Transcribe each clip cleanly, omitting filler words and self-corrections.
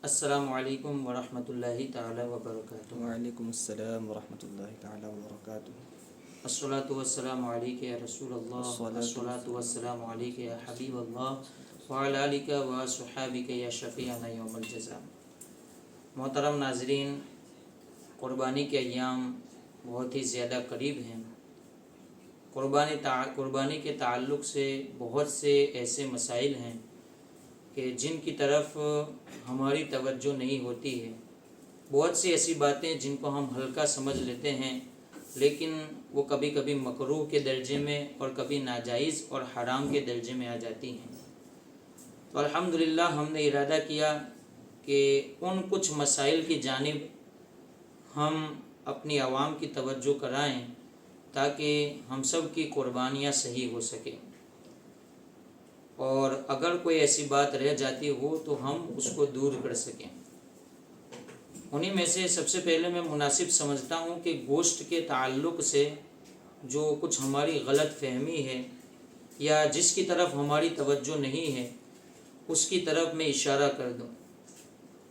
السلام علیکم ورحمۃ اللہ تعالی وبرکاتہ۔ وعلیکم السلام ورحمۃ اللہ تعالی وبرکاتہ۔ الصلاۃ والسلام علیک یا رسول اللہ، الصلاۃ والسلام علیک یا حبیب اللہ، وعلی آلک وصحابک یا شفیعنا یوم الجزاء۔ محترم ناظرین، قربانی کے ایام بہت ہی زیادہ قریب ہیں۔ قربانی کے تعلق سے بہت سے ایسے مسائل ہیں کہ جن کی طرف ہماری توجہ نہیں ہوتی ہے، بہت سی ایسی باتیں جن کو ہم ہلکا سمجھ لیتے ہیں، لیکن وہ کبھی کبھی مکروہ کے درجے میں اور کبھی ناجائز اور حرام کے درجے میں آ جاتی ہیں۔ تو الحمدللہ ہم نے ارادہ کیا کہ ان کچھ مسائل کی جانب ہم اپنی عوام کی توجہ کرائیں تاکہ ہم سب کی قربانیاں صحیح ہو سکیں، اور اگر کوئی ایسی بات رہ جاتی ہو تو ہم اس کو دور کر سکیں۔ انہی میں سے سب سے پہلے میں مناسب سمجھتا ہوں کہ گوشت کے تعلق سے جو کچھ ہماری غلط فہمی ہے یا جس کی طرف ہماری توجہ نہیں ہے اس کی طرف میں اشارہ کر دوں۔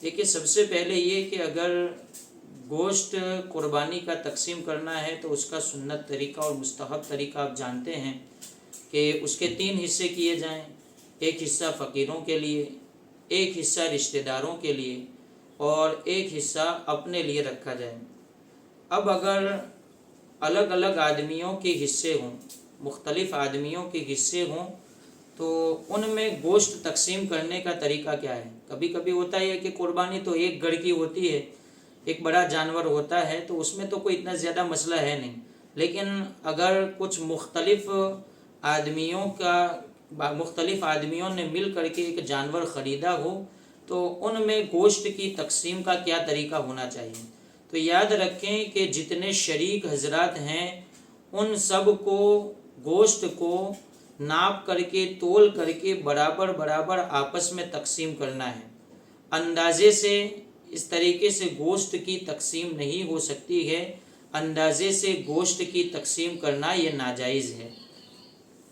دیکھیے، سب سے پہلے یہ کہ اگر گوشت قربانی کا تقسیم کرنا ہے تو اس کا سنت طریقہ اور مستحب طریقہ آپ جانتے ہیں کہ اس کے 3 حصے کیے جائیں۔ ایک حصہ فقیروں کے لیے، ایک حصہ رشتہ داروں کے لیے، اور ایک حصہ اپنے لیے رکھا جائے۔ اب اگر الگ الگ آدمیوں کے حصے ہوں، مختلف آدمیوں کے حصے ہوں، تو ان میں گوشت تقسیم کرنے کا طریقہ کیا ہے؟ کبھی کبھی ہوتا ہے کہ قربانی تو ایک گڑھ کی ہوتی ہے، ایک بڑا جانور ہوتا ہے، تو اس میں تو کوئی اتنا زیادہ مسئلہ ہے نہیں، لیکن اگر کچھ مختلف آدمیوں نے مل کر کے ایک جانور خریدا ہو تو ان میں گوشت کی تقسیم کا کیا طریقہ ہونا چاہیے؟ تو یاد رکھیں کہ جتنے شریک حضرات ہیں ان سب کو گوشت کو ناپ کر کے، تول کر کے برابر برابر آپس میں تقسیم کرنا ہے۔ اندازے سے اس طریقے سے گوشت کی تقسیم نہیں ہو سکتی ہے، اندازے سے گوشت کی تقسیم کرنا یہ ناجائز ہے۔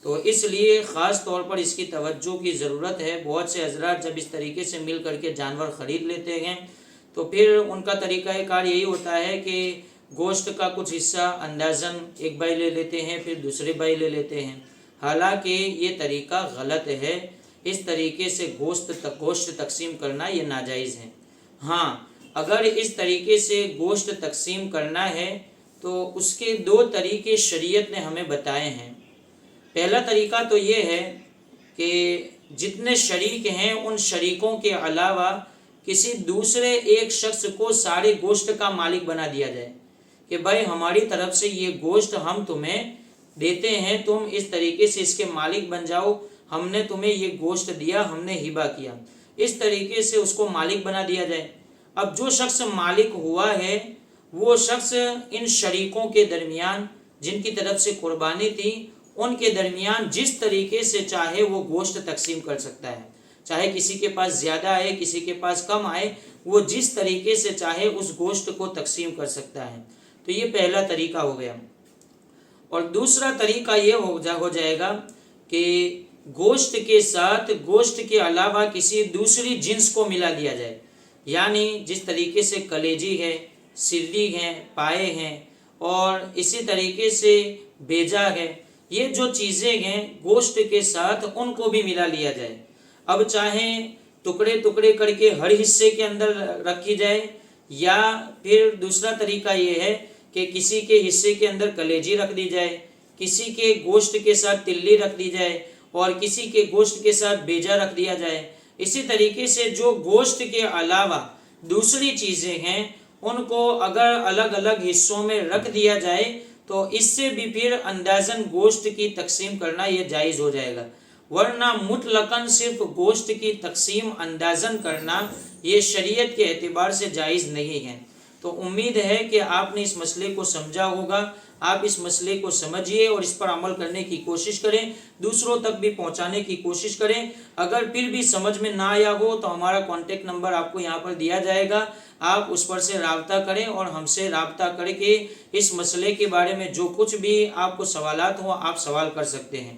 تو اس لیے خاص طور پر اس کی توجہ کی ضرورت ہے۔ بہت سے حضرات جب اس طریقے سے مل کر کے جانور خرید لیتے ہیں تو پھر ان کا طریقہ کار یہی ہوتا ہے کہ گوشت کا کچھ حصہ اندازاً ایک بھائی لے لیتے ہیں، پھر دوسرے بھائی لے لیتے ہیں، حالانکہ یہ طریقہ غلط ہے۔ اس طریقے سے گوشت تقسیم کرنا یہ ناجائز ہے۔ ہاں، اگر اس طریقے سے گوشت تقسیم کرنا ہے تو اس کے 2 طریقے شریعت نے ہمیں بتائے ہیں۔ پہلا طریقہ تو یہ ہے کہ جتنے شریک ہیں ان شریکوں کے علاوہ کسی دوسرے ایک شخص کو سارے گوشت کا مالک بنا دیا جائے کہ بھائی ہماری طرف سے یہ گوشت ہم تمہیں دیتے ہیں، تم اس طریقے سے اس کے مالک بن جاؤ، ہم نے تمہیں یہ گوشت دیا، ہم نے ہبہ کیا، اس طریقے سے اس کو مالک بنا دیا جائے۔ اب جو شخص مالک ہوا ہے وہ شخص ان شریکوں کے درمیان جن کی طرف سے قربانی تھی ان کے درمیان جس طریقے سے چاہے وہ گوشت تقسیم کر سکتا ہے، چاہے کسی کے پاس زیادہ آئے کسی کے پاس کم آئے، وہ جس طریقے سے چاہے اس گوشت کو تقسیم کر سکتا ہے۔ تو یہ پہلا طریقہ ہو گیا۔ اور دوسرا طریقہ یہ ہو جائے گا کہ گوشت کے ساتھ گوشت کے علاوہ کسی دوسری جنس کو ملا دیا جائے، یعنی جس طریقے سے کلیجی ہے، سلی ہیں، پائے ہیں، اور اسی طریقے سے بیجا ہے، یہ جو چیزیں ہیں گوشت کے ساتھ ان کو بھی ملا لیا جائے۔ اب چاہیں ٹکڑے ٹکڑے کر کے ہر حصے کے اندر رکھی جائے، یا پھر دوسرا طریقہ یہ ہے کہ کسی کے حصے کے اندر کلیجی رکھ دی جائے، کسی کے گوشت کے ساتھ تلی رکھ دی جائے، اور کسی کے گوشت کے ساتھ بیجا رکھ دیا جائے۔ اسی طریقے سے جو گوشت کے علاوہ دوسری چیزیں ہیں ان کو اگر الگ الگ حصوں میں رکھ دیا جائے تو اس سے بھی پھر اندازاً گوشت کی تقسیم کرنا یہ جائز ہو جائے گا، ورنہ مطلقاً صرف گوشت کی تقسیم اندازاً کرنا یہ شریعت کے اعتبار سے جائز نہیں ہے۔ تو امید ہے کہ آپ نے اس مسئلے کو سمجھا ہوگا۔ آپ اس مسئلے کو سمجھیے اور اس پر عمل کرنے کی کوشش کریں، دوسروں تک بھی پہنچانے کی کوشش کریں۔ اگر پھر بھی سمجھ میں نہ آیا ہو تو ہمارا کانٹیکٹ نمبر آپ کو یہاں پر دیا جائے گا، آپ اس پر سے رابطہ کریں اور ہم سے رابطہ کر کے اس مسئلے کے بارے میں جو کچھ بھی آپ کو سوالات ہوں آپ سوال کر سکتے ہیں۔